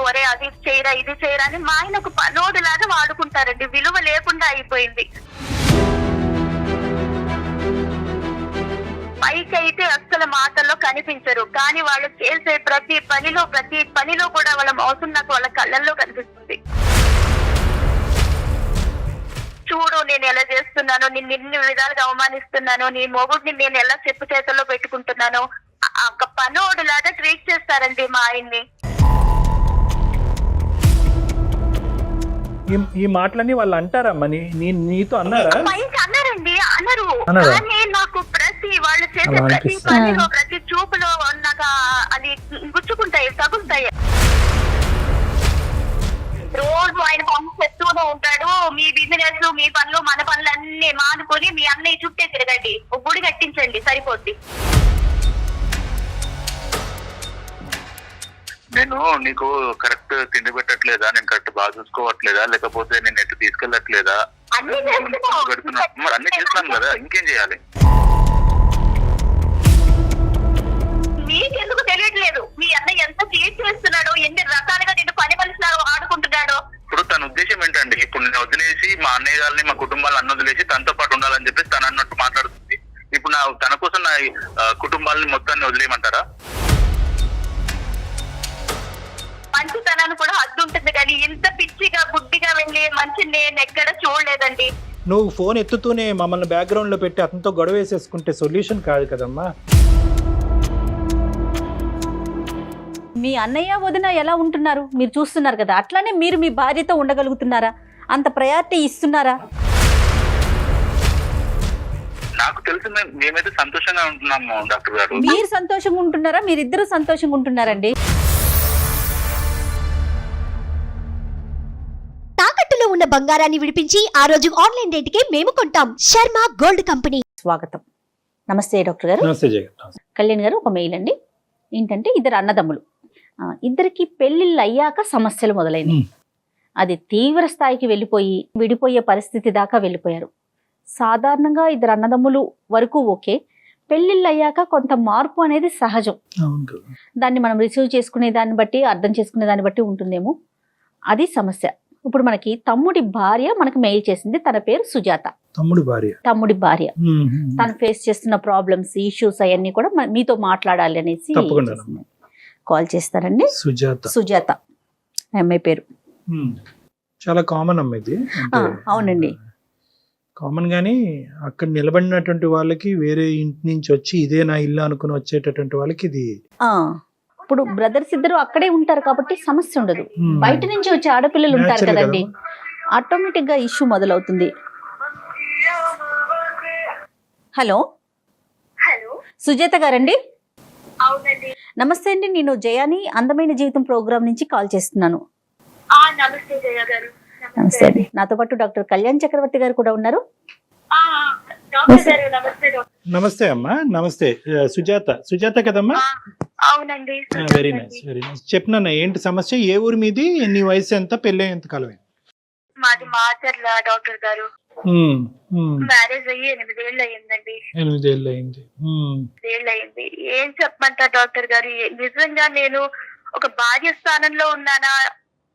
ఒరే అది చేయరా ఇది చేయరా అని మా ఆయన ఒక పనోడు లాగా వాడుకుంటారండి. విలువ లేకుండా అయిపోయింది. పైకైతే అస్సలు మాటల్లో కనిపించరు, కానీ వాళ్ళు చేసే ప్రతి పనిలో కూడా వాళ్ళ మోసం నాకు వాళ్ళ కళ్ళల్లో కనిపిస్తుంది. చూడు నేను ఎలా చేస్తున్నాను, నిన్ను ఇన్ని విధాలుగా అవమానిస్తున్నాను, నీ మొగుడిని నేను ఎలా చెప్పు చేతుల్లో పెట్టుకుంటున్నాను. ఒక పనోడు లాగా ట్రీట్ చేస్తారండి మా ఆయన్ని. ఈ మాటలన్నీ వాళ్ళు అంటారమ్మా, నీతో అన్నారా? పైకి అన్నారండి, అన్నారు. కానీ నాకు వాళ్ళు చేసే ప్రతి పనిలో ప్రతి చూపులో నాకు అది గుచ్చుకుంటాయి, తగులుతాయి. రోజు ఆయన పనులు చెప్తూనే ఉంటాడు. మీ బిజినెస్, మీ పనులు, మన పనులు అన్ని మానుకొని మీ అన్నయ్య చుట్టే తిరగండి, ఒక గుడి కట్టించండి సరిపోద్ది. నేను నీకు కరెక్ట్ తిండి పెట్టట్లేదా, నేను కరెక్ట్ బాగా చూసుకోవట్లేదా, లేకపోతే నేను ఎటు తీసుకెళ్ళట్లేదా? మరి అన్ని చేస్తాను కదా, ఇంకేం చేయాలి? మీకెందుకు తెలియట్లేదు మీ అన్నయ్య ఎంత చీట్ చేస్తున్నాడో, ఎన్ని రకాలుగా నేను పని మనిషిలాగా ఆడుకుంటున్నాడో. ఇప్పుడు తన ఉద్దేశం ఏంటండి? ఇప్పుడు నేను వదిలేసి మా అన్నయ్య గారిని, మా కుటుంబాలను అన్న వదిలేసి తనతో పాటు ఉండాలని చెప్పేసి తను అన్నట్టు మాట్లాడుతుంది. ఇప్పుడు తన కోసం నా కుటుంబాలని మొత్తాన్ని వదిలేయమంటారా? మంచితనాన్ని కూడా హద్దు ఉంటుంది, కానీ ఇంత పిచ్చిగా గుడ్డిగా వెళ్ళి మంచి నేను ఎక్కడ చూడలేదండి. నువ్వు ఫోన్ ఎత్తుతూనే మమ్మల్ని బ్యాక్గ్రౌండ్ లో పెట్టి అతనితో గొడవ వేసేసుకుంటే సొల్యూషన్ కాదు కదమ్మా. మీ అన్నయ్య వదిన ఎలా ఉంటున్నారు మీరు చూస్తున్నారు కదా, అట్లానే మీరు మీ భార్యతో ఉండగలుగుతున్నారా? అంత ప్రయారిటీ ఇస్తున్నారా? నాకు తెలిసి మేమైతే సంతోషంగా ఉంటున్నాము డాక్టర్ గారు. మీరు సంతోషంగా ఉంటున్నారా? మీరిద్దరూ సంతోషంగా ఉంటున్నారండి. తాకట్టులో ఉన్న బంగారాన్ని విడిపించి ఆ రోజు ఆన్లైన్ రేటుకే మేము కొంటాం. Sharma gold company. స్వాగతం. నమస్తే డాక్టర్ గారు. నమస్తే జగన్. కళ్యాణ్ గారు, ఒక మెయిల్ అండి. ఏంటంటే ఇద్దరు అన్నదమ్ములు, ఇద్దరికి పెళ్లిళ్ళు అయ్యాక సమస్యలు మొదలైనవి. అది తీవ్ర స్థాయికి వెళ్ళిపోయి విడిపోయే పరిస్థితి దాకా వెళ్ళిపోయారు. సాధారణంగా ఇద్దరు అన్నదమ్ములు వరకు ఓకే, పెళ్లిళ్ళు అయ్యాక కొంత మార్పు అనేది సహజం. దాన్ని మనం రిసీవ్ చేసుకునే దాన్ని బట్టి, అర్థం చేసుకునే దాన్ని బట్టి ఉంటుందేమో. అది సమస్య. ఇప్పుడు మనకి తమ్ముడి భార్య మనకు మెయిల్ చేసింది. తన పేరు సుజాత. తమ్ముడి భార్య తను ఫేస్ చేస్తున్న ప్రాబ్లమ్స్, ఇష్యూస్ అవన్నీ కూడా మీతో మాట్లాడాలి అనేసి కాల్ చేస్తారండి. సుజాత అమ్మాయి పేరు. చాలా కామన్ అమ్మ ఇది. అవునండి, కామన్. గానీ అక్కడ నిలబడినటువంటి వాళ్ళకి, వేరే ఇంటి నుంచి వచ్చి ఇదే నా ఇల్లు అనుకుని వచ్చేటటువంటి వాళ్ళకి ఇది. ఇప్పుడు బ్రదర్స్ ఇద్దరు అక్కడే ఉంటారు కాబట్టి సమస్య ఉండదు. బయట నుంచి వచ్చే ఆడపిల్లలు ఉంటారు కదండి, ఆటోమేటిక్ గా ఇష్యూ మొదలవుతుంది. హలో సుజాత గారండి? అవునండి. నమస్తే అండి, నేను జయాని అందమైన జీవితం ప్రోగ్రామ్ నుంచి కాల్ చేస్తున్నాను. నమస్తే జయ గారు. నమస్తే అండి. నాతో పాటు డాక్టర్ కళ్యాణ్ చక్రవర్తి గారు కూడా ఉన్నారు. నమస్తే అమ్మా. నమస్తే. సుజాత కదమ్మా? అవునండి. Very nice, very nice. చెప్పినా ఏంటి సమస్య? ఏ ఊరి మీది? నీ వయసు ఎంత? పెళ్ళి ఎంత కాలం? మాది మాచర్ల డాక్టర్ గారు. మ్యారేజ్ అయ్యి 8 ఏళ్ళు అయ్యిందండి. 8 ఏళ్ళు అయింది. ఏం చెప్పమంటారు డాక్టర్ గారు? నిజంగా నేను ఒక భార్య స్థానంలో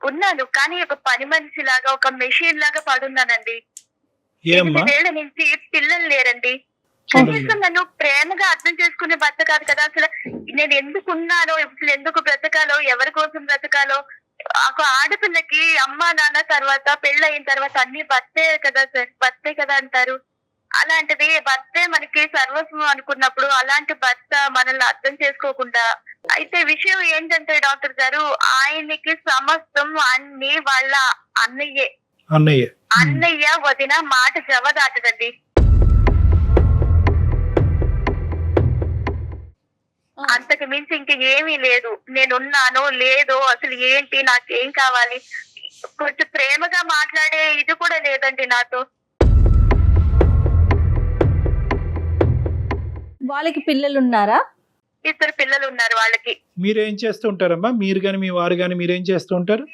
ఉన్నాను, కానీ ఒక పని మనిషి లాగా, ఒక మెషిన్ లాగా పడున్నానండి. 8 ఏళ్ల నుంచి పిల్లలు లేరండి. కనీసం నన్ను ప్రేమగా అర్థం చేసుకునే భర్త కాదు కదా. అసలు నేను ఎందుకున్నానో, అసలు ఎందుకు బ్రతకాలో, ఎవరి కోసం బ్రతకాలో. ఒక ఆడపిల్లకి అమ్మ నాన్న తర్వాత, పెళ్ళయిన తర్వాత అన్ని భర్తే కదా సార్, భర్తే కదా అంటారు. అలాంటిది భర్తే మనకి సర్వస్వం అనుకున్నప్పుడు అలాంటి భర్త మనల్ని అర్థం చేసుకోకుండా. అయితే విషయం ఏంటంటే డాక్టర్ గారు, ఆయనకి సమస్తం అన్ని వాళ్ళ అన్నయ్య వదిన మాట జవదాటదండి. అంతకు మించి ఇంక ఏమీ లేదు. నేనున్నానో లేదో, అసలు ఏంటి, నాకేం కావాలి, కొంచెం ప్రేమగా మాట్లాడే ఇది కూడా లేదండి నాతో. వాళ్ళకి పిల్లలు ఉన్నారా? 2 పిల్లలు ఉన్నారు వాళ్ళకి. మీరేం చేస్తూ ఉంటారమ్మా? మీరు గాని మీ వారు గాని మీరేం చేస్తూ ఉంటారు?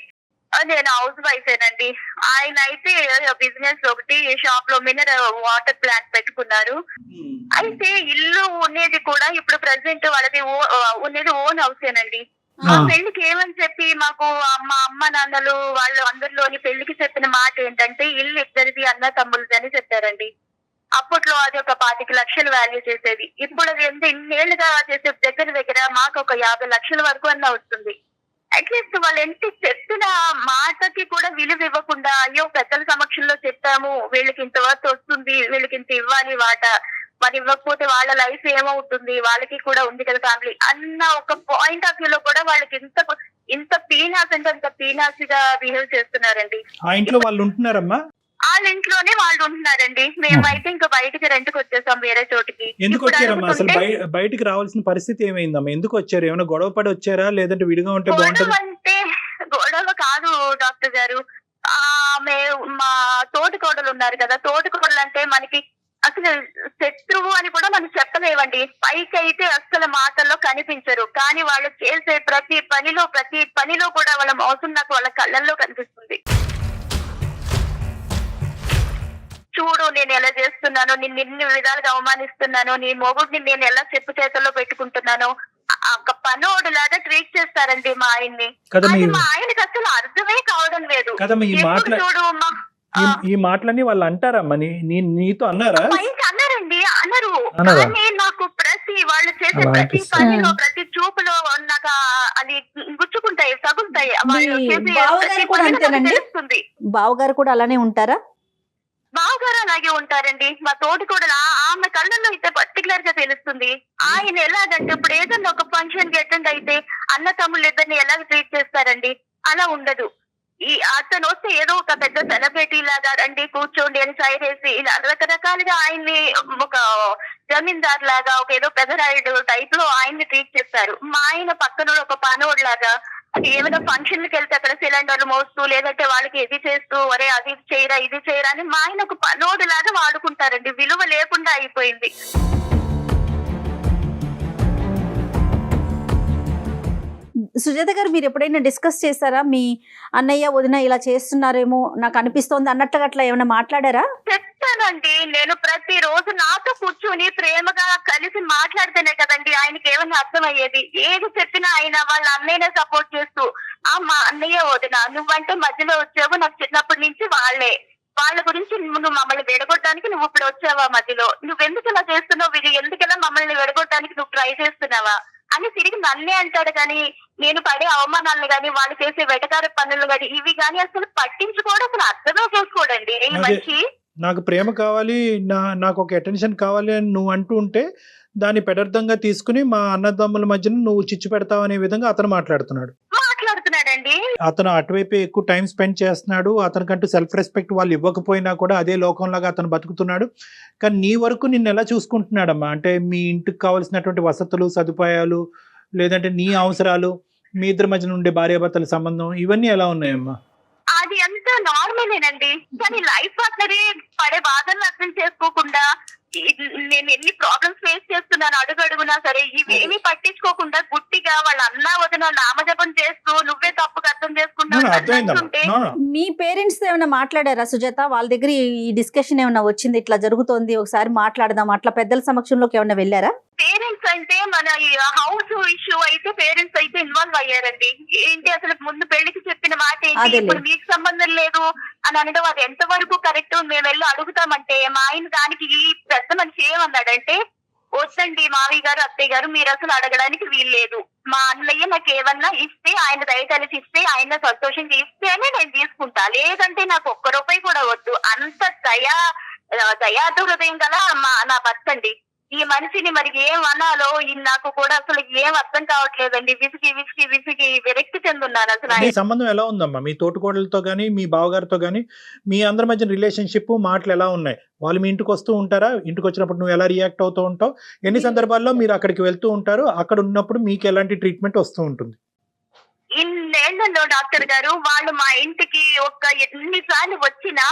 నేను హౌస్ వైఫేనండి. ఆయన అయితే బిజినెస్ ఒకటి షాప్ లో మినరల్ వాటర్ ప్లాంట్ పెట్టుకున్నారు. అయితే ఇల్లు ఉండేది కూడా ఇప్పుడు ప్రెసెంట్ వాళ్ళది ఉండేది ఓన్ హౌసేనండి. ఆ పెళ్లికి ఏమని చెప్పి మాకు మా అమ్మ నాన్నలు వాళ్ళు అందరిలోని పెళ్లికి చెప్పిన మాట ఏంటంటే ఇల్లు ఇద్దరిది అన్న తమ్ముళ్ళది అని చెప్పారండి. అప్పట్లో అది ఒక 25 లక్షలు వాల్యూ చేసేది. ఇప్పుడు అది ఇన్నేళ్లుగా చేసే దగ్గర మాకు ఒక 50 లక్షల వరకు అన్న వస్తుంది. అట్లీస్ట్ వాళ్ళు ఎంత చెప్పిన మాటకి కూడా విలువ ఇవ్వకుండా అయ్యో పెద్దల సమక్షంలో చెప్పాము వీళ్ళకి ఇంత వర్త్ వస్తుంది, వీళ్ళకి ఇంత ఇవ్వాలి వాట, మరి ఇవ్వకపోతే వాళ్ళ లైఫ్ ఏమవుతుంది, వాళ్ళకి కూడా ఉంది కదా ఫ్యామిలీ అన్న ఒక పాయింట్ ఆఫ్ వ్యూ లో కూడా వాళ్ళకి ఇంత పీనాస్ అంటే అంత పీనాసిగా బిహేవ్ చేస్తున్నారండి. ఆ ఇంట్లో వాళ్ళు ఉంటున్నారమ్మా? వాళ్ళ ఇంట్లోనే వాళ్ళు ఉంటున్నారండి. మేమైతే ఇంకా బయటికి రెంట్కి వచ్చేసాం వేరే చోటికి. ఎందుకు వచ్చారమ్మా? అసలు బయటికి రావాల్సిన పరిస్థితి ఏమైందమ్మా? ఎందుకు వచ్చారు? ఏమైనా గొడవ పడి వచ్చారా లేదంటే విడిగా ఉంటే బాగుంటుంది? అంటే గొడవ కాదు డాక్టర్ గారు. ఆమె మా తోటికోడలు ఉన్నారు కదా, తోటికోడలు అంటే మనకి అసలు శత్రువు అని కూడా మనం చెప్పలేవండి. పైకి అయితే అసలు మాటల్లో కనిపించరు, కానీ వాళ్ళు చేసే ప్రతి పనిలో కూడా వాళ్ళ మోసం నాకు వాళ్ళ కళ్ళల్లో కనిపిస్తుంది. చూడు నేను ఎలా చేస్తున్నాను, నిన్ను ఎన్ని విధాలుగా అవమానిస్తున్నాను, నీ మొగుడిని నేను ఎలా చెప్పు చేతుల్లో పెట్టుకుంటున్నాను, ఒక పనోడు లాగా ట్రీట్ చేస్తారండి మా ఆయన్ని. మా ఆయనకి అసలు అర్థమే కావడం లేదు. చూడు ఈ మాటలన్నీ వాళ్ళు అంటారమ్మా? నీతో అన్నారా? అన్నారండి, అన్నారు. కానీ నాకు వాళ్ళు చేసే ప్రతి పనిలో ప్రతి చూపులో నాకు అది గుచ్చుకుంటాయి, తగులుతాయి. బావగారు కూడా అలానే ఉంటారా? బావగారు అలాగే ఉంటారండి. మా తోటి కూడా ఆమె కళ్ళల్లో అయితే పర్టికులర్ గా తెలుస్తుంది. ఆయన ఎలాగంటే ఇప్పుడు ఏదన్నా ఒక ఫంక్షన్ కి అటెండ్ అయితే అన్న తమ్ముళ్ళు ఇద్దరిని ఎలాగ ట్రీట్ చేస్తారండి, అలా ఉండదు. అతను వస్తే ఏదో ఒక పెద్ద సెలబ్రిటీ లాగా రండి కూర్చోండి అని సైడ్ వేసి ఇలా రకరకాలుగా ఆయన్ని ఒక జమీందార్ లాగా ఒక ఏదో పెదరాయుడు టైప్ లో ఆయన్ని ట్రీట్ చేస్తారు. మా ఆయన పక్కన ఒక పనోడు లాగా ఏమైనా ఫంక్షన్కి వెళ్తే అక్కడ సిలిండర్లు మోస్తూ లేదంటే వాళ్ళకి ఇది చేస్తూ ఒరే అది చేయరా ఇది చేయరా అని మా ఆయన ఒక పనోడు లాగా వాడుకుంటారండి. విలువ లేకుండా అయిపోయింది. సుజాత గారు, మీరు ఎప్పుడైనా డిస్కస్ చేశారా? మీ అన్నయ్య వదిన ఇలా చేస్తున్నారేమో నాకు అనిపిస్తోంది అన్నట్టుగా అట్లా ఏమైనా మాట్లాడారా? చెప్తానండి, నేను ప్రతిరోజు నాతో కూర్చుని ప్రేమగా కలిసి మాట్లాడితేనే కదండి ఆయనకి ఏమైనా అర్థమయ్యేది. ఏది చెప్పినా ఆయన వాళ్ళ అన్నయ్యనే సపోర్ట్ చేస్తూ మా అన్నయ్య వదిన నువ్వంటే మధ్యలో వచ్చావు, నాకు చిన్నప్పటి నుంచి వాళ్ళ గురించి నువ్వు మమ్మల్ని విడగొట్టడానికి నువ్వు ఇప్పుడు వచ్చావా మధ్యలో, నువ్వెందుకు ఇలా చేస్తున్నావు, వీళ్ళు ఎందుకలా మమ్మల్ని విడగొట్టడానికి నువ్వు ట్రై చేస్తున్నావా అని తిరిగి నన్నే అంటాడు. కానీ నేను పడే అవమానాలను గాని వాళ్ళు చేసే వెటకార పనులు గాని ఇవి గాని అసలు పట్టించుకోవడం అసలు అర్థమే చేసుకోడండి. ఈ మనిషి నాకు ప్రేమ కావాలి, నాకు ఒక అటెన్షన్ కావాలి అని నువ్వు అంటూ ఉంటే దాన్ని పెడర్థంగా తీసుకుని మా అన్నదమ్ముల మధ్యన నువ్వు చిచ్చు పెడతావు అనే విధంగా అతను మాట్లాడుతున్నాడండి. అతను అటువైపు ఎక్కువ టైం స్పెండ్ చేస్తున్నాడు. అతనికంటూ సెల్ఫ్ రెస్పెక్ట్ వాళ్ళు ఇవ్వకపోయినా కూడా అదే లోకంలాగా అతను బతుకుతున్నాడు. కానీ నీ వరకు నిన్ను ఎలా చూసుకుంటున్నాడమ్మా? అంటే మీ ఇంటికి కావాల్సినటువంటి వసతులు సదుపాయాలు లేదంటే నీ అవసరాలు, మీ ఇద్దరి మధ్యన ఉండే భార్యాభర్తల సంబంధం ఇవన్నీ ఎలా ఉన్నాయమ్మా? అది అంతా నార్మలేనండి. కానీ లైఫ్ పార్ట్నరే పడే బాధలను అర్థం చేసుకోకుండా నేను ఎన్ని ప్రాబ్లమ్స్ ఫేస్ చేస్తున్నాను అడుగడుగునా సరే ఇవేమి పట్టించుకోకుండా గుట్టిగా వాళ్ళ అన్న వదిన నామజపం చేస్తూ నువ్వే తప్పుగా అర్థం చేసుకుంటా. మీ పేరెంట్స్ ఏమైనా మాట్లాడారా సుజాత? వాళ్ళ దగ్గర ఈ డిస్కషన్ ఏమైనా వచ్చింది, ఇట్లా జరుగుతోంది ఒకసారి మాట్లాడదాం అట్లా పెద్దల సమక్షంలోకి ఏమైనా వెళ్ళారా? పేరెంట్స్ అంటే మన హౌస్ ఇష్యూ అయితే పేరెంట్స్ అయితే ఇన్వాల్వ్ అయ్యారండి. ఏంటి అసలు ముందు పెళ్లికి చెప్పిన మాట ఏంటి, ఇప్పుడు మీకు సంబంధం లేదు అని అనడం అది ఎంత వరకు కరెక్ట్? మేము వెళ్ళి అడుగుతామంటే మా ఆయన దానికి పెద్ద మనిషి ఏమన్నాడంటే వద్దండి మావయ్య గారు అత్తయ్య గారు మీరు అసలు అడగడానికి వీల్లేదు, మా అన్నయ్య నాకు ఏమన్నా ఇస్తే ఆయన దయతలిసి ఇస్తే ఆయన సంతోషంగా ఇస్తేనే నేను తీసుకుంటా, లేదంటే నాకు ఒక్క రూపాయి కూడా వద్దు. అంత దయాదు హృదయం గల నా భర్త అండి. ఈ మనిషిని మరి ఏం అనాలో నాకు కూడా అసలు ఏం అర్థం కావట్లేదండి. విసిగి విరక్తి చెందున్నాను అసలు. సంబంధం ఎలా ఉందమ్మా మీ తోటికోడలతో గానీ మీ బావగారితో గానీ? మీ అందరి మధ్య రిలేషన్షిప్ మాటలు ఎలా ఉన్నాయి? వాళ్ళు మీ ఇంటికి వస్తూ ఉంటారా? ఇంటికి వచ్చినప్పుడు నువ్వు ఎలా రియాక్ట్ అవుతూ ఉంటావు? ఎన్ని సందర్భాల్లో మీరు అక్కడికి వెళ్తూ ఉంటారు? అక్కడ ఉన్నప్పుడు మీకు ఎలాంటి ట్రీట్మెంట్ వస్తూ ఉంటుంది? ఇన్నేళ్లలో డాక్టర్ గారు వాళ్ళు మా ఇంటికి ఎన్నిసార్లు వచ్చినా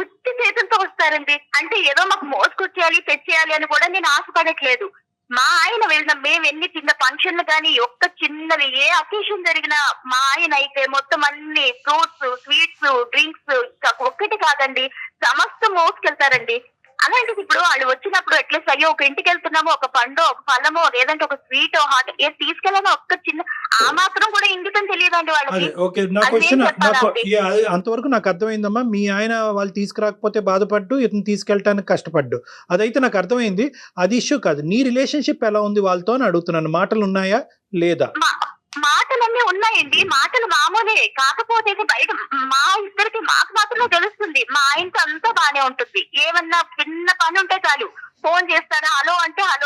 ఉత్తి చేతులతో వస్తారండి. అంటే ఏదో మాకు మోసుకొచ్చేయాలి తెచ్చేయాలి అని కూడా నేను ఆశపడట్లేదు. మా ఆయన వెళ్ళిన మేము ఎన్ని చిన్న ఫంక్షన్లు కానీ ఒక్క చిన్నది ఏ అకేషన్ జరిగినా మా ఆయన అయితే మొత్తం అన్ని ఫ్రూట్స్ స్వీట్స్ డ్రింక్స్ ఒక్కటి కాదండి సమస్తం మోసుకెళ్తారండి. అలాంటిది ఇప్పుడు వాళ్ళు వచ్చినప్పుడు అట్లీస్ట్ అయ్యో ఒక ఇంటికి వెళ్తున్నామో ఒక పండు ఒక ఫలమో లేదంటే ఒక స్వీట్ హాట్ ఏది తీసుకెళ్ళామో ఒక్క చిన్న ఆ మాత్రం కూడా ఇంగితం తెలియదండి వాళ్ళకి. అదే ఓకే, నా అది క్వశ్చన్ నేను చెప్పాలండి. అంతవరకు నాకు అర్థమైందమ్మా. మీ ఆయన వాళ్ళు తీసుకురాకపోతే బాధపడ్డు, ఇతను తీసుకెళ్ళటానికి కష్టపడ్డు, అదైతే నాకు అర్థమైంది. అది ఇష్యూ కాదు. నీ రిలేషన్షిప్ ఎలా ఉంది వాళ్ళతో అని అడుగుతున్నాను. మాటలు ఉన్నాయా లేదా? మాటలన్నీ ఉన్నాయండి, మాటలు మామూలే. కాకపోతే బయట మా ఇద్దరికి మాకు మాత్రమే తెలుస్తుంది. మా ఆయనతో అంతా బానే ఉంటుంది. ఏమన్నా చిన్న పని ఉంటే చాలు ఫోన్ చేస్తాడా, హలో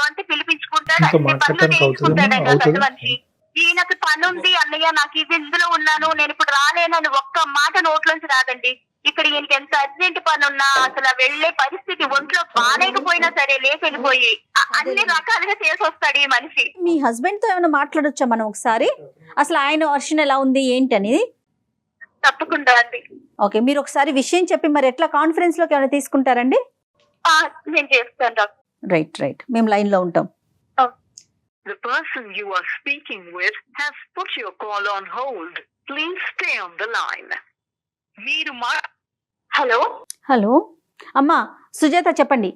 అంటే పిలిపించుకుంటాడు, ఇంకో అన్ని పనులు మాట్లాడటానికి చేయించుకుంటాడండి ఆ అవుతుంది. పెద్ద మనిషి. ఈయనకు పని ఉంది అన్నయ్య, నాకు ఇది ఇందులో ఉన్నాను, నేను ఇప్పుడు రాలేనని ఒక్క మాట నోట్లోంచి రాదండి. ఇక్కడ ఈయనకి ఎంత అర్జెంట్ పని ఉన్నా అసలు వెళ్లే పరిస్థితి, ఒంట్లో బాగాలేకపోయినా సరే లేచి వెళ్ళిపోయి అన్ని రకాలుగా చేసి వస్తాడు ఈ మనిషి. మీ హస్బెండ్ తో ఏమైనా మాట్లాడొచ్చా మనం ఒకసారి? అసలు ఆయన వర్షన్ ఎలా ఉంది ఏంటి అనేది తప్పకుండా అండి. ఓకే, మీరు ఒకసారి విషయం చెప్పి మరి ఎట్లా కాన్ఫరెన్స్ లోకి ఏమైనా తీసుకుంటారండి? నేను చేస్తాను డాక్టర్. రైట్, మేము లైన్ లో ఉంటాం. The person you are speaking with has put your call on hold. Please stay on the line. మీరు హలో అమ్మా సుజాత చెప్పండి.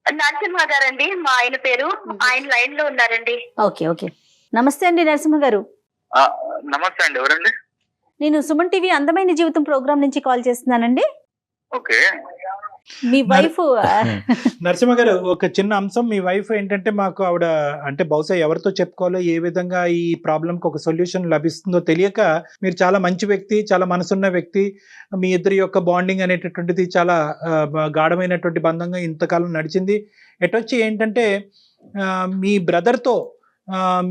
నరసింహ గారండి మా ఆయన పేరు. ఆయన లైన్ లో ఉన్నారండి. ఓకే నమస్తే అండి నరసింహ గారు. నమస్తే అండి, ఎవరండి? నేను సుమన్ టీవీ అందమైన జీవితం ప్రోగ్రామ్ నుంచి కాల్ చేస్తున్నానండి. ఓకే, మీ వైఫ్ నరసింహ గారు, ఒక చిన్న అంశం. మీ వైఫ్ ఏంటంటే మాకు ఆవిడ అంటే బహుశా ఎవరితో చెప్పుకోవాలో, ఏ విధంగా ఈ ప్రాబ్లంకి ఒక సొల్యూషన్ లభిస్తుందో తెలియక, మీరు చాలా మంచి వ్యక్తి, చాలా మనసున్న వ్యక్తి, మీ ఇద్దరి యొక్క బాండింగ్ అనేటటువంటిది చాలా గాఢమైనటువంటి బంధంగా ఇంతకాలం నడిచింది. ఎటొచ్చి ఏంటంటే మీ బ్రదర్తో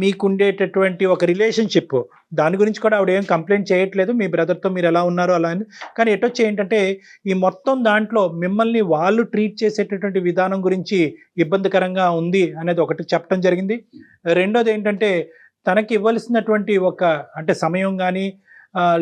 మీకుండేటటువంటి ఒక రిలేషన్షిప్, దాని గురించి కూడా ఆవిడ ఏం కంప్లైంట్ చేయట్లేదు. మీ బ్రదర్తో మీరు ఎలా ఉన్నారో అలా అని. కానీ ఎటొచ్చి ఏంటంటే ఈ మొత్తం దాంట్లో మిమ్మల్ని వాళ్ళు ట్రీట్ చేసేటటువంటి విధానం గురించి ఇబ్బందికరంగా ఉంది అనేది ఒకటి చెప్పడం జరిగింది. రెండోది ఏంటంటే తనకి ఇవ్వాల్సినటువంటి ఒక అంటే సమయం కానీ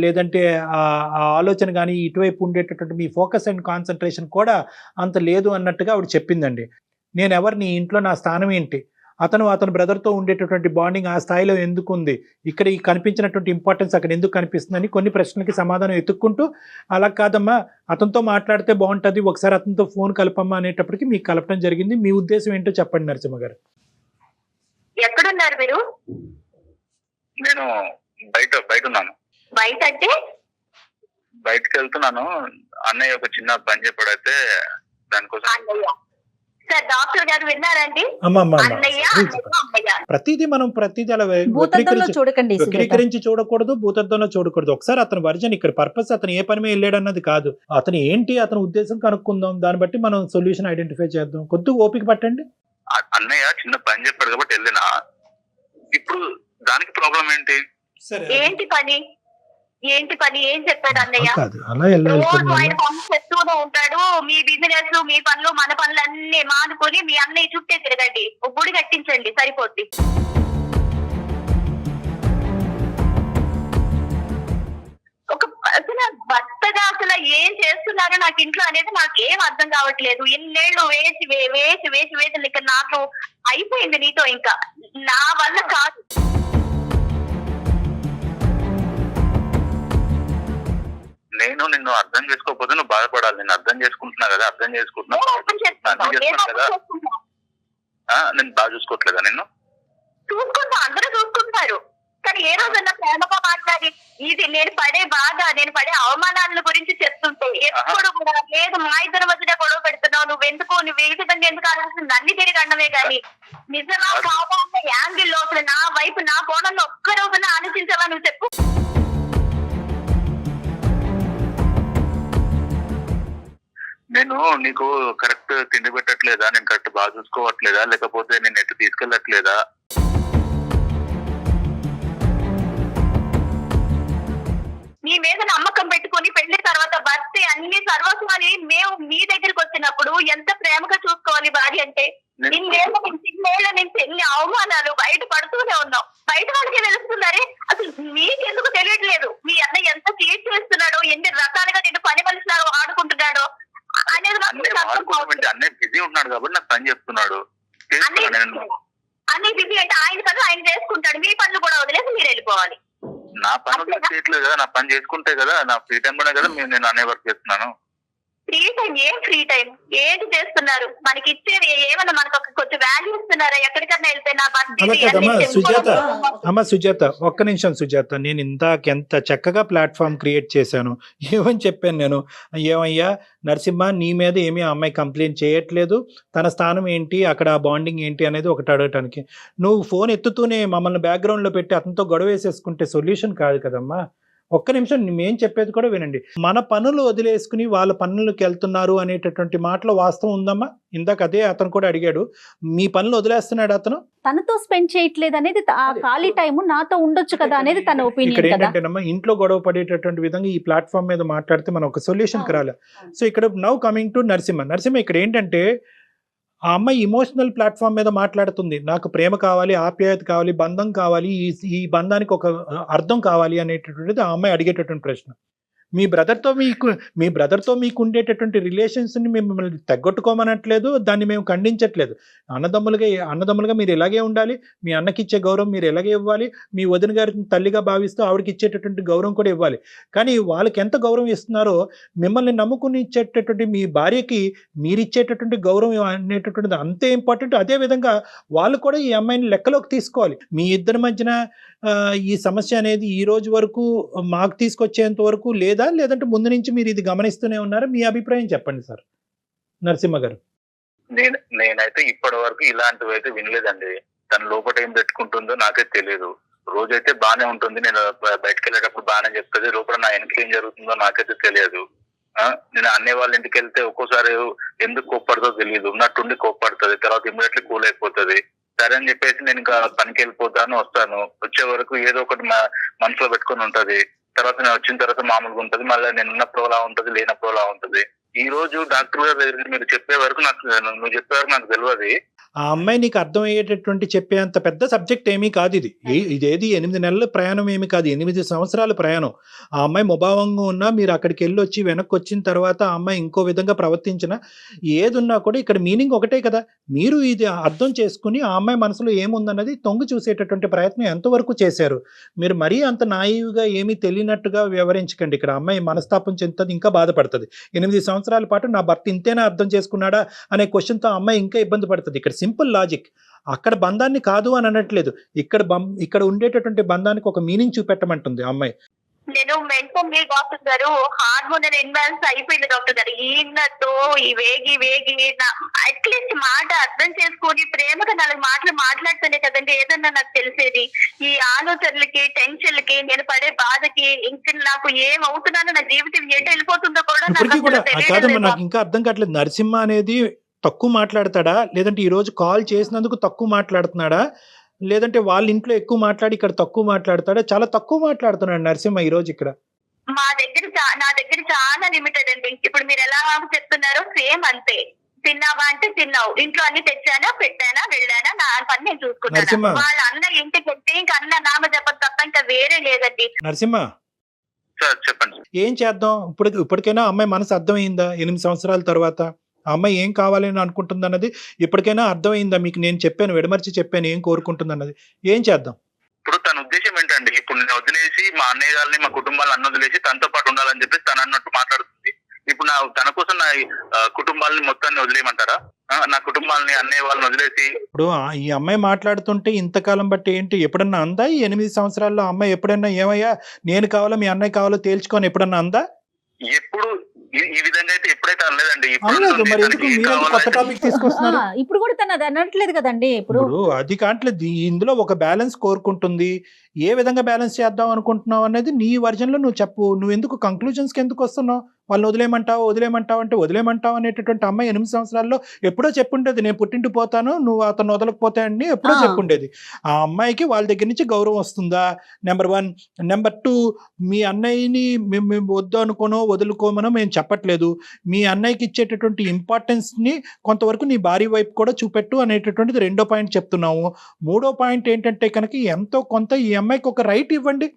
లేదంటే ఆ ఆలోచన కానీ ఇటువైపు ఉండేటటువంటి మీ ఫోకస్ అండ్ కాన్సన్ట్రేషన్ కూడా అంత లేదు అన్నట్టుగా ఆవిడ చెప్పిందండి. నేను ఎవరిని, ఇంట్లో నా స్థానం ఏంటి, అతని బ్రదర్తో ఉండేటటువంటి బాండింగ్ ఆ స్థాయిలో ఎందుకు ఉంది, ఇక్కడ ఈ కనిపించినటువంటి ఇంపార్టెన్స్ అక్కడ ఎందుకు కనిపిస్తుందని కొన్ని ప్రశ్నలకి సమాధానం ఎత్తుక్కుంటూ, అలా కాదమ్మా అతనితో మాట్లాడితే బాగుంటుంది, ఒకసారి అతనితో ఫోన్ కలపమ్మా అనేటప్పటికి మీకు కలపడం జరిగింది. మీ ఉద్దేశం ఏంటో చెప్పండి నరసింహ గారు. ఎక్కడున్నారు మీరు? నేను బయట ఉన్నాను. బయట అంటే? బయటకు వెళ్తున్నాను. అన్నయ్య ఒక చిన్న పని చెప్పాడైతే దానికోసం. అన్నయ్య సార్, డాక్టర్ గారు విన్నారండి? ప్రతిదీ అలా భూతద్దంలో చూడకండి, వక్రీకరించి చూడకూడదు, భూతద్దంలో చూడకూడదు. ఒకసారి అతని వర్జన్, ఇక్కడ పర్పస్ అతను ఏ పని మీద వెళ్ళాడు అన్నది కాదు, అతను ఏంటి అతని ఉద్దేశం కనుక్కుందాం, దాన్ని బట్టి మనం సొల్యూషన్ ఐడెంటిఫై చేద్దాం. కొద్దిగా ఓపిక పట్టండి. అన్నయ్య చిన్న పని చెప్పాడు కాబట్టి వెళ్ళినా, ఇప్పుడు దానికి ప్రాబ్లం ఏంటి? ఏంటి పని ఏం చెప్పాడు అన్నయ్య? అలా ఆయన పనులు చెప్తూనే ఉంటాడు. మీ బిజినెస్, మీ పనులు, మన పనులు అన్ని మానుకొని మీ అన్నయ్య చుట్టే తిరగండి, ఒక గుడి కట్టించండి సరిపోద్ది. ఒక అసలు భర్తగా అసలు ఏం చేస్తున్నారు నాకు ఇంట్లో అనేది నాకేం అర్థం కావట్లేదు. ఇన్నేళ్లు వేసి ఇక నాకు అయిపోయింది నీతో, ఇంకా నా వల్ల కాదు. నేను నిన్ను అర్థం చేసుకోకపోతే నువ్వు బాధపడాలి. నేను అర్థం చేసుకుంటున్నా కదా, అర్థం చేసుకుంటున్నా కదా. నేను బాగా చూసుకోవట్లేదా? నిన్ను చూసుకుంటా, అందరూ చూసుకుంటారు. కానీ ఏ రోజన్నా ప్రేమగా మాట్లాడి ఇది నేను పడే బాధ, నేను పడే అవమానాల గురించి చెప్తుంటే ఎప్పుడు కూడా లేదు, మా ఇద్దరి మధ్య గొడవ పెడుతున్నావు, నువ్వు ఏ విధంగా ఎందుకు ఆలోచిస్తుంది, అన్ని తిరిగి అన్నమే. కానీ నిజమా కాదా అన్న యాంగిల్లో అసలు నా వైపు, నా కోణంలో ఒక్క రోజున ఆలోచించావా నువ్వు చెప్పు. నేను నీకు కరెక్ట్ తిండి పెట్టట్లేదా, నేను కరెక్ట్ బాగా చూసుకోవట్లేదా, లేకపోతే నేను ఎటు తీసుకెళ్ళట్లేదా? నీ మీద నమ్మకం పెట్టుకుని పెళ్లి తర్వాత భర్త అన్ని సర్వస్వాన్ని మేము మీ దగ్గరికి వచ్చినప్పుడు ఎంత ప్రేమగా చూసుకోవాలి భార్య అంటే. చిన్నేళ్ల నుంచి ఎన్ని అవమానాలు బయట పడుతూనే ఉన్నాం. బయట వాళ్ళకి తెలుస్తున్నారే, అసలు మీకెందుకు తెలియట్లేదు మీ అన్న ఎంత తీర్చి చేస్తున్నాడో, ఎన్ని రకాలుగా నేను పని మనిషిలాగా ఆడుకుంటున్నాడో అనేది. అన్నయ్య బిజీ ఉంటున్నాడు కాబట్టి నాకు పని చెప్తున్నాడు. అన్ని బిజీ అంటే ఆయన కదా ఆయన చేసుకుంటాడు, మీ పనులు కూడా వదిలేసి మీరు వెళ్ళిపోవాలి. నా పని చేయట్లేదు కదా, నా పని చేసుకుంటే కదా, నా ఫ్రీ టైం లోనే కదా నేను అన్నయ్య వర్క్ చేస్తున్నాను. ఫ్రీ టైం ఏం ఫ్రీ టైం ఏంటి చేస్తున్నారు? మనకి ఇచ్చేది ఏమన్నా మనకు కొంచెం వాల్యూ ఇస్తున్నారా? ఎక్కడికన్నా వెళ్తే నా అలా కదమ్మా సుజాత, అమ్మ సుజాత, ఒక్క నిమిషం సుజాత. నేను ఇందాక ఎంత చక్కగా ప్లాట్ఫామ్ క్రియేట్ చేశాను. ఏమని చెప్పాను నేను? ఏమయ్యా నరసింహ, నీ మీద ఏమీ ఆ అమ్మాయి కంప్లైంట్ చేయట్లేదు, తన స్థానం ఏంటి, అక్కడ బాండింగ్ ఏంటి అనేది ఒకటి అడగటానికి. నువ్వు ఫోన్ ఎత్తుతూనే మమ్మల్ని బ్యాక్గ్రౌండ్లో పెట్టి అతనితో గొడవ వేసేసుకుంటే సొల్యూషన్ కాదు కదమ్మా. ఒక్క నిమిషం, మేము చెప్పేది కూడా వినండి. మన పనులు వదిలేసుకుని వాళ్ళ పనులకు వెళ్తున్నారు అనేటటువంటి మాటలో వాస్తవం ఉందమ్మా. ఇందాక అదే అతను కూడా అడిగాడు, మీ పనులు వదిలేస్తున్నాడు అతను, తనతో స్పెండ్ చేయట్లేదు అనేది ఆ ఖాళీ టైం నాతో ఉండొచ్చు కదా అనేది తన ఇక్కడ ఒపీనియన్ కదా. ఏంటంటేనమ్మా, ఇంట్లో గొడవ పడేటటువంటి విధంగా ఈ ప్లాట్ఫామ్ మీద మాట్లాడితే మనం ఒక సొల్యూషన్కి రాలే. సో ఇక్కడ నౌ కమింగ్ టు నరసింహ, ఇక్కడ ఏంటంటే ఆ అమ్మాయి ఇమోషనల్ ప్లాట్ఫామ్ మీద మాట్లాడుతుంది. నాకు ప్రేమ కావాలి, ఆప్యాయత కావాలి, బంధం కావాలి, ఈ బంధానికి ఒక అర్థం కావాలి అనేటటువంటిది ఆ అమ్మాయి అడిగేటటువంటి ప్రశ్న. మీ బ్రదర్తో మీకు ఉండేటటువంటి రిలేషన్స్ని మేము మిమ్మల్ని తగ్గొట్టుకోమనట్లేదు, దాన్ని మేము ఖండించట్లేదు. అన్నదమ్ములుగా మీరు ఇలాగే ఉండాలి, మీ అన్నకి ఇచ్చే గౌరవం మీరు ఎలాగే ఇవ్వాలి, మీ వదిన గారిని తల్లిగా భావిస్తూ ఆవిడకి ఇచ్చేటటువంటి గౌరవం కూడా ఇవ్వాలి. కానీ వాళ్ళకి ఎంత గౌరవం ఇస్తున్నారో మిమ్మల్ని నమ్ముకుని ఇచ్చేటటువంటి మీ భార్యకి మీరు ఇచ్చేటటువంటి గౌరవం అనేటటువంటిది అంతే ఇంపార్టెంట్. అదేవిధంగా వాళ్ళు కూడా ఈ అమ్మాయిని లెక్కలోకి తీసుకోవాలి. మీ ఇద్దరి మధ్యన ఈ సమస్య అనేది ఈ రోజు వరకు మాకు తీసుకొచ్చేంత వరకు లేదంటే ముందు నుంచి మీరు ఇది గమనిస్తూనే ఉన్నారా? మీ అభిప్రాయం చెప్పండి సార్ నరసింహ గారు. నేనైతే ఇప్పటి వరకు ఇలాంటివి అయితే వినలేదండి. తన లోపల ఏం పెట్టుకుంటుందో నాకే తెలియదు. రోజైతే బానే ఉంటుంది, నేను బయటకు వెళ్ళేటప్పుడు బాగానే చెప్తుంది, లోపల నా వెనక ఏం జరుగుతుందో నాకైతే తెలియదు. నేను అన్నయ్య వాళ్ళ ఇంటికి వెళ్తే ఒక్కోసారి ఎందుకు కోప్పడుతో తెలియదు, ఉన్నట్టుండి కోప్పడుతుంది, తర్వాత ఇమ్మీడియట్లీ కూల్ అయిపోతుంది. సరే అని చెప్పేసి నేను ఇంకా పనికి వెళ్ళిపోతాను, వస్తాను, వచ్చే వరకు ఏదో ఒకటి మనసులో పెట్టుకొని ఉంటది. తర్వాత నేను వచ్చిన తర్వాత మామూలుగా ఉంటది, మళ్ళీ నేను ఉన్నప్పుడు అలా ఉంటది, లేనప్పుడు అలా ఉంటది. ఈ రోజు డాక్టర్ గారి దగ్గర మీరు చెప్పే వరకు నువ్వు చెప్పే వరకు నాకు తెలియదు. ఆ అమ్మాయి నీకు అర్థమయ్యేటటువంటి చెప్పేంత పెద్ద సబ్జెక్ట్ ఏమీ కాదు ఇది. ఇదేది 8 నెలల ప్రయాణం ఏమీ కాదు, 8 సంవత్సరాల ప్రయాణం. ఆ అమ్మాయి ముభావంగా ఉన్నా మీరు అక్కడికి వెళ్ళి వచ్చి వెనక్కి వచ్చిన తర్వాత ఆ అమ్మాయి ఇంకో విధంగా ప్రవర్తించినా ఏదున్నా కూడా ఇక్కడ మీనింగ్ ఒకటే కదా. మీరు ఇది అర్థం చేసుకుని ఆ అమ్మాయి మనసులో ఏముందన్నది తొంగి చూసేటటువంటి ప్రయత్నం ఎంతవరకు చేశారు? మీరు మరీ అంత నాయివ్గా ఏమీ తెలియనట్టుగా వివరించకండి. ఇక్కడ అమ్మాయి మనస్తాపం చెందుతుంది, ఇంకా బాధపడుతుంది. 8 సంవత్సరాల పాటు నా భర్త ఇంతేనా అర్థం చేసుకున్నాడా అనే క్వశ్చన్తో అమ్మాయి ఇంకా ఇబ్బంది పడుతుంది. ఇక్కడ సింపుల్ లాజిక్, అక్కడ బంధాన్ని కాదు అని అనట్లేదు, ఇక్కడ ఉండేటటువంటి బంధానికి ఒక మీనింగ్ చూపెట్టమంటుంది అమ్మాయి. నేను మెంటల్లీ డాక్టర్ గారు హార్మోనల్ ఇన్బ్యాలెన్స్ అయిపోయింది డాక్టర్ గారు. ఈయనతో ఈ వేగి అట్లీస్ట్ మాట అర్థం చేసుకొని ప్రేమగా 4 మాటలు మాట్లాడుతూనే కదండి ఏదన్నా నాకు తెలిసేది. ఈ ఆలోచనలకి, టెన్షన్లకి, నేను పడే బాధకి, ఇంకా నాకు ఏమవుతున్నానో, నా జీవితం ఎటు వెళ్ళిపోతుందో కూడా ఇప్పటికీ కూడా కాదమ్మా, నాకు నాకు ఇంకా అర్థం కావట్లేదు. నరసింహ అనేది తక్కువ మాట్లాడతాడా, లేదంటే ఈ రోజు కాల్ చేసినందుకు తక్కువ మాట్లాడుతున్నాడా, లేదంటే వాళ్ళ ఇంట్లో ఎక్కువ మాట్లాడి ఇక్కడ తక్కువ మాట్లాడతాడా? చాలా తక్కువ మాట్లాడుతున్నాడు నరసింహ ఈ రోజు ఇక్కడ. నా దగ్గర చాలా లిమిటెడ్ అండి. ఇప్పుడు మీరు ఎలా చెప్తున్నారో సేమ్ అంతే. తిన్నావా అంటే తిన్నావు, ఇంట్లో అన్ని తెచ్చానా, పెట్టానా, వెళ్ళానా, నా పని నేను చూసుకున్నాను. నరసింహ. వాళ్ళ అన్న ఇంటికి వెళ్తే ఇంకా అన్న నామ చెప్పదు తప్ప ఇంకా వేరే లేదండి. నరసింహ, సార్ చెప్పండి. ఏం చేద్దాం? ఇప్పటికైనా అమ్మాయి మనసు అర్థమైందా? 8 సంవత్సరాల తర్వాత ఆ అమ్మాయి ఏం కావాలని అనుకుంటుంది అన్నది ఇప్పటికైనా అర్థమైందా మీకు? నేను చెప్పాను, విడమర్చి చెప్పాను ఏం కోరుకుంటుంది అన్నది. ఏం చేద్దాం? ఇప్పుడు తన ఉద్దేశం ఏంటండి? ఇప్పుడు నేను వదిలేసి మా అన్నయ్య గారిని, మా కుటుంబాలను అన్న వదిలేసి తనతో పాటు ఉండాలని చెప్పేసి తను అన్నట్టు మాట్లాడుతుంది. ఇప్పుడు తన కోసం నా కుటుంబాలని మొత్తాన్ని వదిలేయమంటారా? నా కుటుంబాలని, అన్నయ్య వాళ్ళని వదిలేసి ఇప్పుడు ఈ అమ్మాయి మాట్లాడుతుంటే ఇంతకాలం బట్టి ఏంటి, ఎప్పుడన్నా అందా? ఈ 8 సంవత్సరాల్లో అమ్మాయి ఎప్పుడన్నా ఏమయ్యా నేను కావాలో మీ అన్నయ్య కావాలో తేల్చుకొని ఎప్పుడన్నా అందా? ఎప్పుడు ఈ విధంగా అయితే ఎప్పుడైతే అనలేదండి. అనలేదు, మరి ఎందుకు మీరేంటి కొత్త టాపిక్ తీసుకొస్తున్నారు? ఇప్పుడు కూడా తను అది అనట్లేదు కదండి. ఇప్పుడు అది కావట్లేదు. ఇందులో ఒక బ్యాలెన్స్ కోరుకుంటుంది. ఏ విధంగా బ్యాలెన్స్ చేద్దాం అనుకుంటున్నావు అనేది నీ వర్జన్లో నువ్వు చెప్పు. నువ్వు ఎందుకు కంక్లూజన్స్కి ఎందుకు వస్తున్నావు? వాళ్ళని వదిలేయమంటావు అంటే వదిలేయమంటావు అనేటటువంటి అమ్మాయి 8 సంవత్సరాల్లో ఎప్పుడో చెప్పుండేది, నేను పుట్టింటి పోతాను, నువ్వు అతను వదలకపోతాయని ఎప్పుడో చెప్పుండేది. ఆ అమ్మాయికి వాళ్ళ దగ్గర నుంచి గౌరవం వస్తుందా? నెంబర్ 1. నెంబర్ 2, మీ అన్నయ్యని మేము వద్దు అనుకోనో వదులుకోమనో మేము చెప్పట్లేదు. మీ అన్నయ్యకి ఇచ్చేటటువంటి ఇంపార్టెన్స్ని కొంతవరకు నీ భార్య వైపు కూడా చూపెట్టు అనేటటువంటిది 2వ పాయింట్ చెప్తున్నాము. 3వ పాయింట్ ఏంటంటే కనుక ఎంతో కొంత ఈ అమ్మాయికి ఒక రైట్ ఇవ్వండి.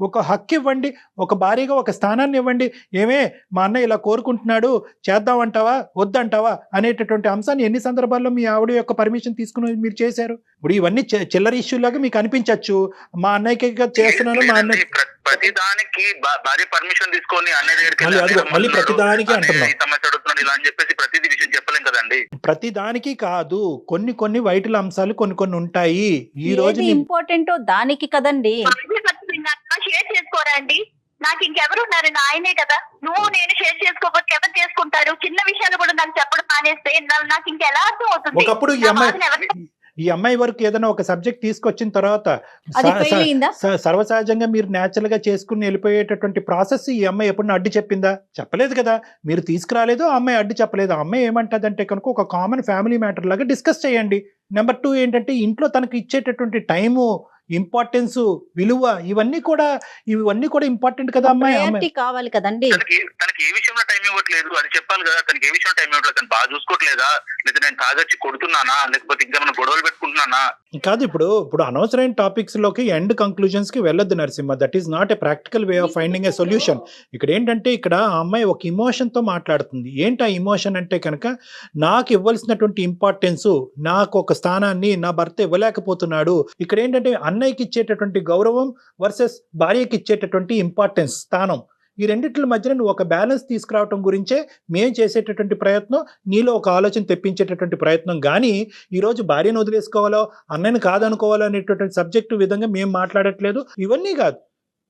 ఒక హక్కు ఇవ్వండి, ఒక భారీగా ఒక స్థానాన్ని ఇవ్వండి. ఏమే మా అన్న ఇలా కోరుకుంటున్నాడు, చేద్దామంటావా వద్దంటావా అనేటటువంటి అంశాన్ని ఎన్ని సందర్భాల్లో మీ ఆవిడ యొక్క పర్మిషన్ తీసుకుని మీరు చేశారు? ఇప్పుడు ఇవన్నీ చిల్లర ఇష్యూలాగా మీకు అనిపించవచ్చు. మా అన్నయ్యకి చేస్తున్నాను, మా అన్నయ్య ప్రతిదానికి భార్య పర్మిషన్ తీసుకొని అన్నయ్య దగ్గరికి మళ్ళీ ప్రతిదానికి అంటున్నాం. ఈ సమస్య అడుగుతున్నాడు ఇలా అని చెప్పేసి ప్రతిదీ విషయం చెప్పలేం కదండి. ప్రతిదానికి కాదు, కొన్ని వైటల్ అంశాలు కొన్ని ఉంటాయి. ఈ రోజు ఇంపార్టెంట్ దానికి కదండి. షేర్ చేసుకోరా అండి? నాకు ఇంకెవరు ఉన్నారు? ఆయనే కదా. నువ్వు నేను షేర్ చేసుకోకపోతే ఎవరు చేసుకుంటారు? చిన్న విషయాలు కూడా నాకు చెప్పడం మానేస్తే నాకు ఇంకెలా అర్థం అవుతుంది? ఒకప్పుడు ఈ అమ్మాయి వరకు ఏదైనా ఒక సబ్జెక్ట్ తీసుకొచ్చిన తర్వాత సర్వసహజంగా మీరు న్యాచురల్ గా చేసుకుని వెళ్ళిపోయేటటువంటి ప్రాసెస్ ఈ అమ్మాయి ఎప్పుడన్నా అడ్డు చెప్పిందా? చెప్పలేదు కదా. మీరు తీసుకురాలేదు, ఆ అమ్మాయి అడ్డు చెప్పలేదు. ఆ అమ్మాయి ఏమంటదంటే కనుక ఒక కామన్ ఫ్యామిలీ మ్యాటర్ లాగా డిస్కస్ చేయండి. నెంబర్ 2 ఏంటంటే ఇంట్లో తనకు ఇచ్చేటటువంటి టైము, ఇంపార్టెన్స్, విలువ ఇవన్నీ కూడా ఇంపార్టెంట్ కదా. అమ్మాయి కావాలి కదండి. తనకి ఏ విషయంలో టైం ఇవ్వట్లేదు అది చెప్పాలి కదా. తనకి ఏ విషయంలో టైం ఇవ్వట్లేదు, తను బాగా చూసుకోవట్లేదా, లేదా నేను తాగొచ్చి కొడుతున్నానా, లేకపోతే ఇంకా మనం గొడవలు పెట్టుకుంటున్నానా? కాదు, ఇప్పుడు అనవసరమైన టాపిక్స్ లోకి ఎండ్ కంక్లూజన్స్ కి వెళ్ళొద్దు Narasimha. That is not a practical way of finding a solution. ఇక్కడ ఆ అమ్మాయి ఒక ఇమోషన్ తో మాట్లాడుతుంది. ఏంటి ఆ ఇమోషన్ అంటే కనుక, నాకు ఇవ్వాల్సినటువంటి ఇంపార్టెన్స్, నాకు ఒక స్థానాన్ని నా భర్త ఇవ్వలేకపోతున్నాడు. ఇక్కడ ఏంటంటే అన్నయ్యకి ఇచ్చేటటువంటి గౌరవం వర్సెస్ భార్యకి ఇచ్చేటటువంటి ఇంపార్టెన్స్, స్థానం, ఈ రెండిట్ల మధ్యన నువ్వు ఒక బ్యాలెన్స్ తీసుకురావటం గురించే మేము చేసేటటువంటి ప్రయత్నం, నీలో ఒక ఆలోచన తెప్పించేటటువంటి ప్రయత్నం. కానీ ఈరోజు భార్యను వదిలేసుకోవాలో అన్నయ్యను కాదనుకోవాలో అనేటటువంటి సబ్జెక్టు విధంగా మేము మాట్లాడట్లేదు. ఇవన్నీ కాదు.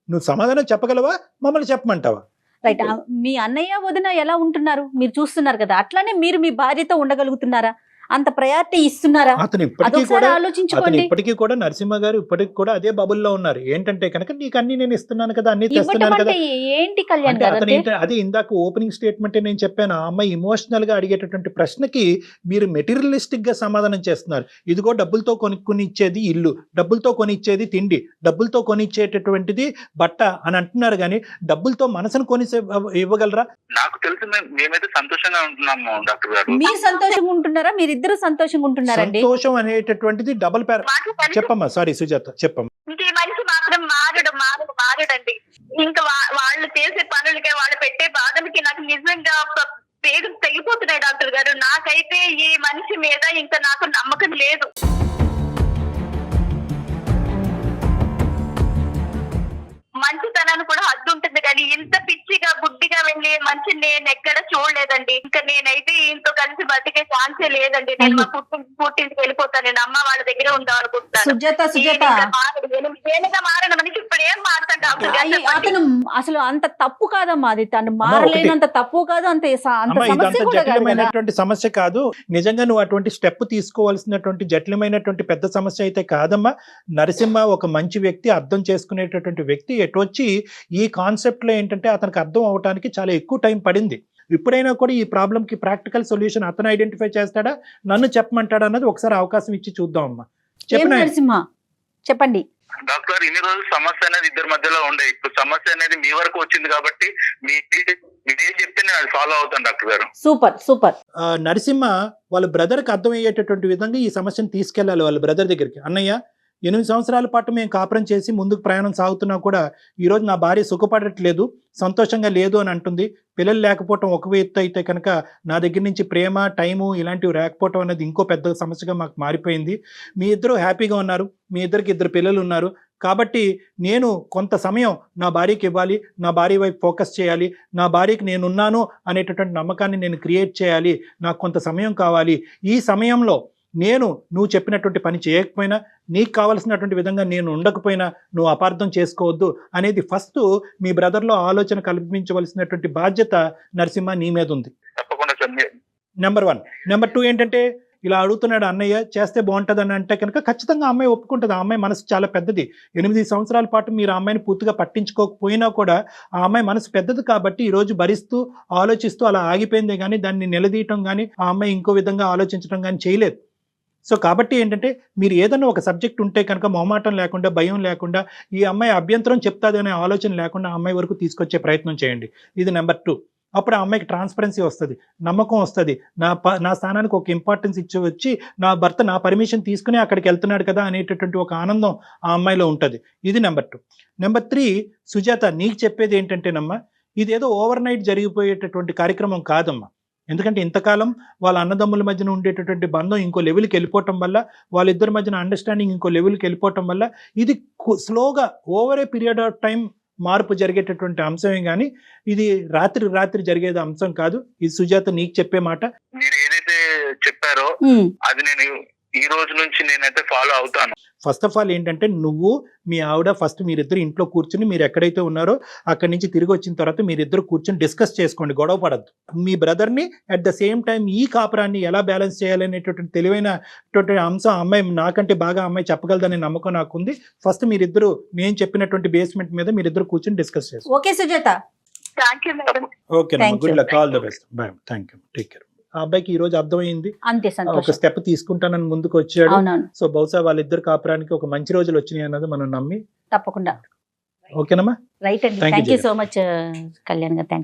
నువ్వు సమాధానం చెప్పగలవా, మమ్మల్ని చెప్పమంటావా? రైట్. మీ అన్నయ్య వదిన ఎలా ఉంటున్నారు మీరు చూస్తున్నారు కదా, అట్లానే మీరు మీ భార్యతో ఉండగలుగుతున్నారా? అంత ప్రయారిటీ ఇస్తున్నారా? అతను ఇప్పటికీ కూడా నరసింహ గారు ఇప్పటికి కూడా అదే బబుల్లో ఉన్నారు. ఏంటంటే కనుక నీకు అన్ని నేను ఇస్తున్నాను కదా, అన్ని తెస్తున్నాను కదా. ఏంటి కళ్యాణ్ అదే ఇందాక ఓపెనింగ్ స్టేట్మెంట్ నేను చెప్పాను. ఆ అమ్మాయి ఇమోషనల్ గా అడిగేటటువంటి ప్రశ్నకి మీరు మెటీరియలిస్టిక్ గా సమాధానం చేస్తున్నారు. ఇదిగో డబ్బులతో కొనుక్కుని ఇచ్చేది ఇల్లు, డబ్బులతో కొనిచ్చేది తిండి, డబ్బులతో కొనిచ్చేటటువంటిది బట్ట అని అంటున్నారు. కానీ డబ్బులతో మనసును కొని ఇవ్వగలరా? నాకు తెలిసి మేమైతే సంతోషంగా ఉంటున్నాము డాక్టర్ గారు. మీరు సంతోషంగా ఉంటున్నారా? మీరు ఇద్దరు సంతోషంగా ఉంటున్నారండి? సంతోషం అనేటటువంటిది డబుల్ పేర. చెప్పమ్మా, సారీ సుజాత చెప్పమ్మా. ఇంక ఈ మనిషి మాత్రం మారడండి. ఇంకా వాళ్ళు చేసే పనులకి, వాళ్ళు పెట్టే బాధలకి నాకు నిజంగా పేరు తెగిపోతున్నాయి డాక్టర్ గారు. నాకైతే ఈ మనిషి మీద ఇంకా నాకు నమ్మకం లేదు. మంచితనాన్ని కూడా హద్దు ఉంటుంది, కానీ ఇంత పిచ్చిగా గుడ్డిగా వెళ్ళి మంచి నేను ఎక్కడ చూడలేదండి. ఇంకా నేనైతే ఇంతో కలిసి బతికే ఛాన్సే లేదండి. నేను మా పుట్టింటికి వెళ్ళిపోతాను. నేను అమ్మ వాళ్ళ దగ్గర ఉందాం అనుకుంటాను. మారడం మనిషి ఇప్పుడు ఏం మాట్లాడతాడు? అతను అసలు అంత తప్పు కాదమ్మా, అది తను మారలేనంత తప్పు కాదు, అంత జటిలమైనటువంటి సమస్య కాదు. నిజంగా నువ్వు అటువంటి స్టెప్ తీసుకోవాల్సినటువంటి జటిలమైనటువంటి పెద్ద సమస్య అయితే కాదమ్మా. నరసింహ ఒక మంచి వ్యక్తి, అర్థం చేసుకునేటటువంటి వ్యక్తి. ఎటొచ్చి ఈ కాన్సెప్ట్ లో ఏంటంటే అతనికి అర్థం అవడానికి చాలా ఎక్కువ టైం పడింది. ఇప్పుడైనా కూడా ఈ ప్రాబ్లం కి ప్రాక్టికల్ సొల్యూషన్ అతను ఐడెంటిఫై చేస్తాడా, నన్ను చెప్పమంటాడా అన్నది ఒకసారి అవకాశం ఇచ్చి చూద్దాం అమ్మా. చెప్పండి డాక్టర్. ఇన్ని రోజులు సమస్య అనేది ఇద్దరి మధ్యలో ఉండే, ఇప్పుడు సమస్య అనేది మీ వరకు వచ్చింది కాబట్టి మీరేం చెప్తే నేను అది ఫాలో అవుతాను డాక్టర్ గారు. సూపర్. నరసింహ వాళ్ళ బ్రదర్ కి అర్థమయ్యేటటువంటి విధంగా ఈ సమస్యను తీసుకెళ్లాలి వాళ్ళ బ్రదర్ దగ్గరికి. అన్నయ్య, 8 సంవత్సరాల పాటు మేము కాపురం చేసి ముందుకు ప్రయాణం సాగుతున్నా కూడా ఈరోజు నా భార్య సుఖపడట్లేదు, సంతోషంగా లేదు అని అంటుంది. పిల్లలు లేకపోవటం ఒక ఎత్తు అయితే కనుక నా దగ్గర నుంచి ప్రేమ, టైము ఇలాంటివి లేకపోవటం అనేది ఇంకో పెద్ద సమస్యగా మాకు మారిపోయింది. మీ ఇద్దరు హ్యాపీగా ఉన్నారు, మీ ఇద్దరికి 2 పిల్లలు ఉన్నారు. కాబట్టి నేను కొంత సమయం నా భార్యకి ఇవ్వాలి, నా భార్య వైపు ఫోకస్ చేయాలి, నా భార్యకి నేనున్నాను అనేటటువంటి నమ్మకాన్ని నేను క్రియేట్ చేయాలి, నాకు కొంత సమయం కావాలి. ఈ సమయంలో నువ్వు చెప్పినటువంటి పని చేయకపోయినా, నీకు కావలసినటువంటి విధంగా నేను ఉండకపోయినా నువ్వు అపార్థం చేసుకోవద్దు అనేది ఫస్ట్ మీ బ్రదర్లో ఆలోచన కల్పించవలసినటువంటి బాధ్యత నరసింహ నీ మీద ఉంది. నెంబర్ 1. నెంబర్ 2 ఏంటంటే, ఇలా అడుగుతున్నాడు అన్నయ్య, చేస్తే బాగుంటుంది అని అంటే కనుక ఖచ్చితంగా అమ్మాయి ఒప్పుకుంటుంది. ఆ అమ్మాయి మనసు చాలా పెద్దది. 8 సంవత్సరాల పాటు మీరు ఆ అమ్మాయిని పూర్తిగా పట్టించుకోకపోయినా కూడా ఆ అమ్మాయి మనసు పెద్దది కాబట్టి ఈరోజు భరిస్తూ ఆలోచిస్తూ అలా ఆగిపోయిందే కానీ దాన్ని నిలదీయటం కానీ ఆ అమ్మాయి ఇంకో విధంగా ఆలోచించడం కానీ చేయలేదు. సో కాబట్టి ఏంటంటే, మీరు ఏదైనా ఒక సబ్జెక్ట్ ఉంటే కనుక మొహమాటం లేకుండా, భయం లేకుండా, ఈ అమ్మాయి అభ్యంతరం చెప్తాదనే ఆలోచన లేకుండా ఆ అమ్మాయి వరకు తీసుకొచ్చే ప్రయత్నం చేయండి. ఇది నెంబర్ 2. అప్పుడు ఆ అమ్మాయికి ట్రాన్స్పరెన్సీ వస్తుంది, నమ్మకం వస్తుంది, నా స్థానానికి ఒక ఇంపార్టెన్స్ ఇచ్చి వచ్చి నా భర్త నా పర్మిషన్ తీసుకుని అక్కడికి వెళ్తున్నాడు కదా అనేటటువంటి ఒక ఆనందం ఆ అమ్మాయిలో ఉంటుంది. ఇది నెంబర్ 2. నెంబర్ 3, సుజాత నీకు చెప్పేది ఏంటంటేనమ్మా, ఇదేదో ఓవర్ నైట్ జరిగిపోయేటటువంటి కార్యక్రమం కాదమ్మా. ఎందుకంటే ఇంతకాలం వాళ్ళ అన్నదమ్ముల మధ్యన ఉండేటటువంటి బంధం ఇంకో లెవెల్కి వెళ్ళిపోవటం వల్ల, వాళ్ళిద్దరి మధ్యన అండర్స్టాండింగ్ ఇంకో లెవెల్కి వెళ్ళిపోవటం వల్ల ఇది స్లోగా over a period of time మార్పు జరిగేటటువంటి అంశమే కానీ ఇది రాత్రి జరిగేది అంశం కాదు. ఇది సుజాత నీకు చెప్పే మాట. మీరు ఏదైతే చెప్పారో అది నేను ఈ రోజు నుంచి నేనైతే ఫాలో అవుతాను. ఫస్ట్ ఆఫ్ ఆల్ ఏంటంటే నువ్వు మీ ఆవిడ ఫస్ట్ మీరిద్దరు ఇంట్లో కూర్చుని మీరు ఎక్కడైతే ఉన్నారో అక్కడి నుంచి తిరిగి వచ్చిన తర్వాత మీరిద్దరు కూర్చొని డిస్కస్ చేసుకోండి, గొడవ పడద్దు. మీ బ్రదర్ని అట్ ద సేమ్ టైం ఈ కాపురాన్ని ఎలా బ్యాలెన్స్ చేయాలనేటటువంటి తెలివైనటువంటి అంశం అమ్మాయి నాకంటే బాగా అమ్మాయి చెప్పగలదనే నమ్మకం నాకుంది. ఫస్ట్ మీరిద్దరు నేను చెప్పినటువంటి బేస్మెంట్ మీద మీరిద్దరు కూర్చొని డిస్కస్ చేసుకోండి. Okay Sujatha, thank you madam. Okay, good luck, all the best, bye, thank you, take care. ఆ అబ్బాయికి ఈ రోజు అర్థమైంది, అంతే ఒక సంతోషం. స్టెప్ తీసుకుంటానని ముందుకు వచ్చాడు. అవునవును, సో బహుశా వాళ్ళిద్దరు కాపురానికి ఒక మంచి రోజులు వచ్చినాయి అన్నది మనం నమ్మి. తప్పకుండా. ఓకేనమ్మా, రైట్ అండి, Thank you, thank you Jagan. So much Kalyan గారు.